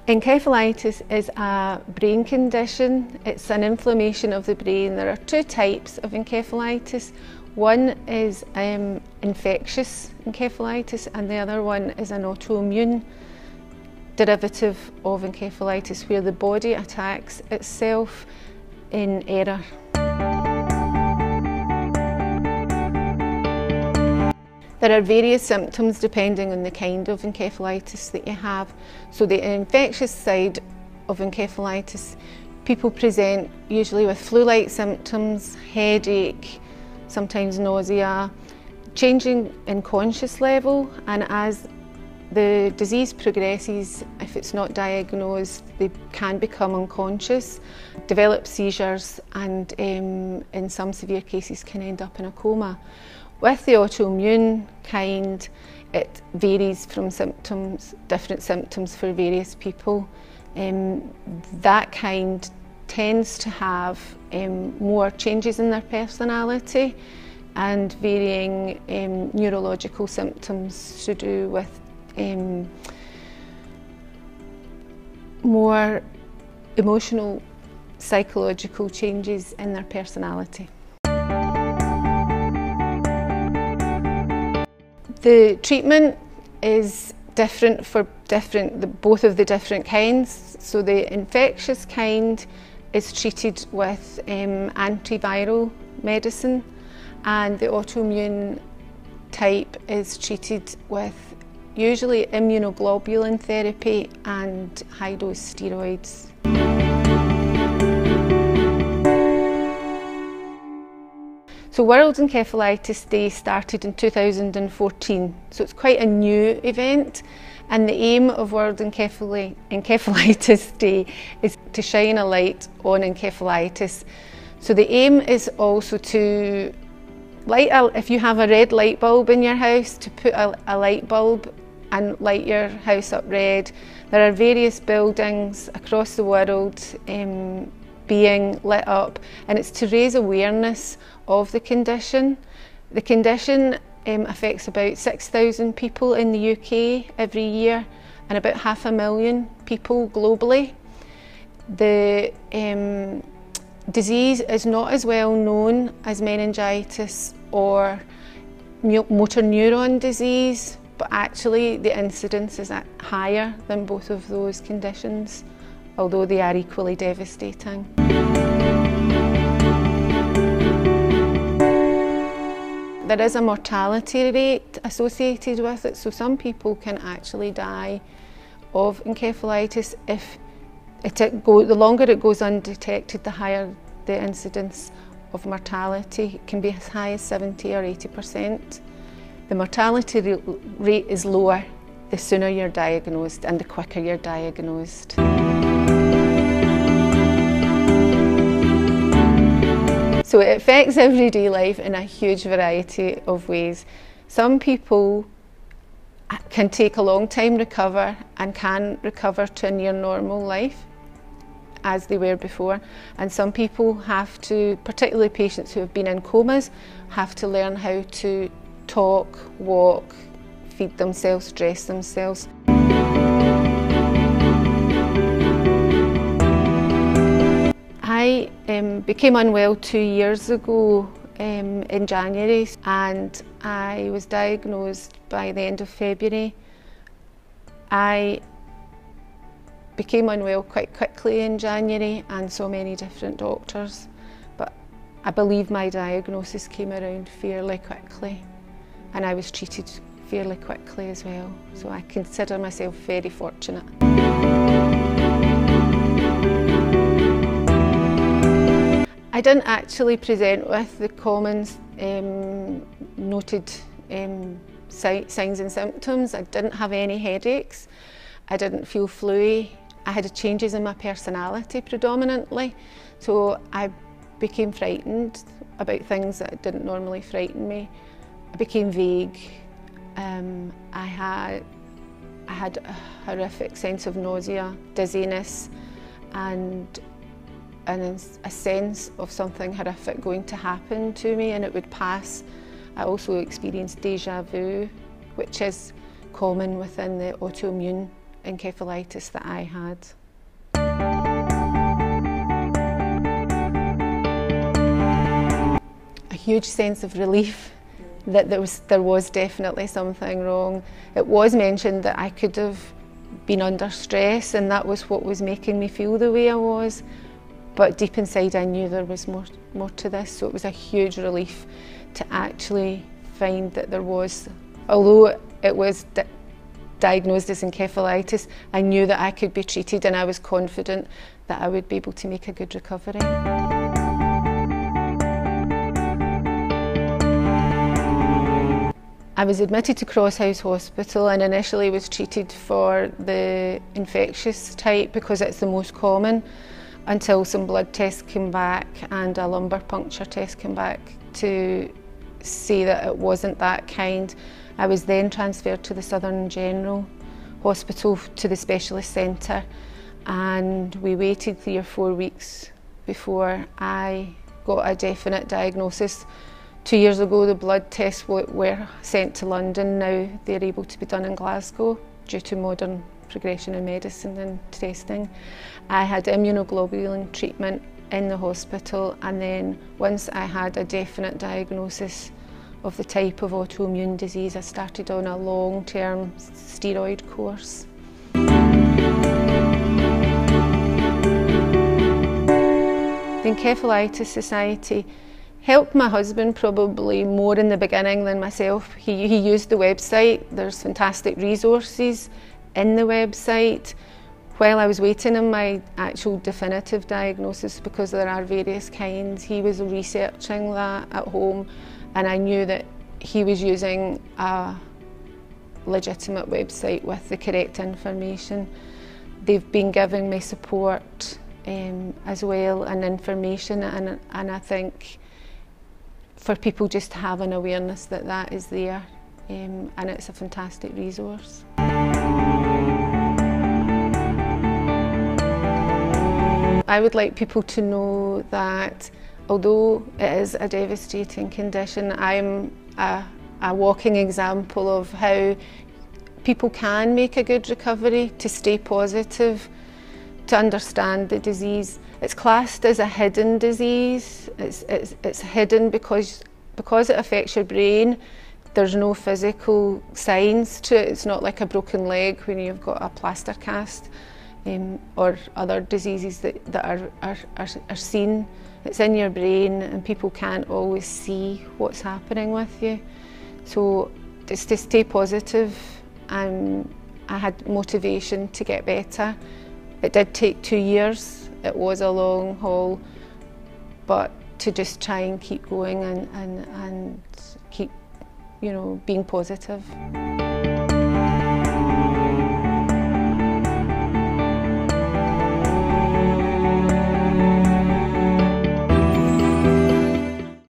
Encephalitis is a brain condition. It's an inflammation of the brain. There are two types of encephalitis. One is infectious encephalitis and the other one is an autoimmune derivative of encephalitis where the body attacks itself in error. There are various symptoms depending on the kind of encephalitis that you have. So the infectious side of encephalitis, people present usually with flu-like symptoms, headache, sometimes nausea, changing in conscious level, and as the disease progresses, if it's not diagnosed, they can become unconscious, develop seizures, and in some severe cases can end up in a coma. With the autoimmune kind, it varies from symptoms, different symptoms for various people. That kind tends to have more changes in their personality and varying neurological symptoms to do with more emotional, psychological changes in their personality. The treatment is different for both of the different kinds. So the infectious kind is treated with antiviral medicine, and the autoimmune type is treated with usually immunoglobulin therapy and high-dose steroids. So World Encephalitis Day started in 2014, so it's quite a new event, and the aim of World Encephalitis Day is to shine a light on encephalitis. So the aim is also to if you have a red light bulb in your house, to put a light bulb and light your house up red. There are various buildings across the world being lit up, and it's to raise awareness of the condition. The condition affects about 6,000 people in the UK every year and about 500,000 people globally. The disease is not as well known as meningitis or motor neuron disease, but actually the incidence is higher than both of those conditions, although they are equally devastating. There is a mortality rate associated with it, so some people can actually die of encephalitis if the longer it goes undetected, the higher the incidence of mortality. It can be as high as 70 or 80%. The mortality rate is lower the sooner you're diagnosed and the quicker you're diagnosed. So it affects everyday life in a huge variety of ways. Some people can take a long time recover and can recover to a near normal life as they were before, and some people have to, particularly patients who have been in comas, have to learn how to talk, walk, feed themselves, dress themselves. I became unwell 2 years ago in January, and I was diagnosed by the end of February. I became unwell quite quickly in January and saw many different doctors, but I believe my diagnosis came around fairly quickly and I was treated fairly quickly as well, so I consider myself very fortunate. I didn't actually present with the common noted signs and symptoms. I didn't have any headaches, I didn't feel fluey, I had changes in my personality predominantly, so I became frightened about things that didn't normally frighten me. I became vague. I had a horrific sense of nausea, dizziness, and a sense of something horrific going to happen to me, and it would pass. I also experienced déjà vu, which is common within the autoimmune encephalitis that I had. A huge sense of relief that there was definitely something wrong. It was mentioned that I could have been under stress, and that was what was making me feel the way I was. But deep inside I knew there was more to this, so it was a huge relief to actually find that there was, although it was diagnosed as encephalitis, I knew that I could be treated, and I was confident that I would be able to make a good recovery. I was admitted to Cross House Hospital and initially was treated for the infectious type because it's the most common, until some blood tests came back and a lumbar puncture test came back to say that it wasn't that kind. I was then transferred to the Southern General Hospital, to the specialist centre, and we waited 3 or 4 weeks before I got a definite diagnosis. 2 years ago the blood tests were sent to London. Now they're able to be done in Glasgow due to modern progression in medicine and testing. I had immunoglobulin treatment in the hospital, and then once I had a definite diagnosis of the type of autoimmune disease, I started on a long-term steroid course. The Encephalitis Society helped my husband probably more in the beginning than myself. He used the website. There's fantastic resources in the website. While I was waiting on my actual definitive diagnosis, because there are various kinds, he was researching that at home, and I knew that he was using a legitimate website with the correct information. They've been giving me support as well, and information, and I think for people just to have an awareness that that is there, and it's a fantastic resource. I would like people to know that although it is a devastating condition, I'm a walking example of how people can make a good recovery, to stay positive, to understand the disease. It's classed as a hidden disease. It's hidden because it affects your brain. There's no physical signs to it. It's not like a broken leg when you've got a plaster cast, or other diseases that are seen. It's in your brain, and people can't always see what's happening with you. So just to stay positive, I had motivation to get better. It did take 2 years. It was a long haul, but to just try and keep going and keep, being positive.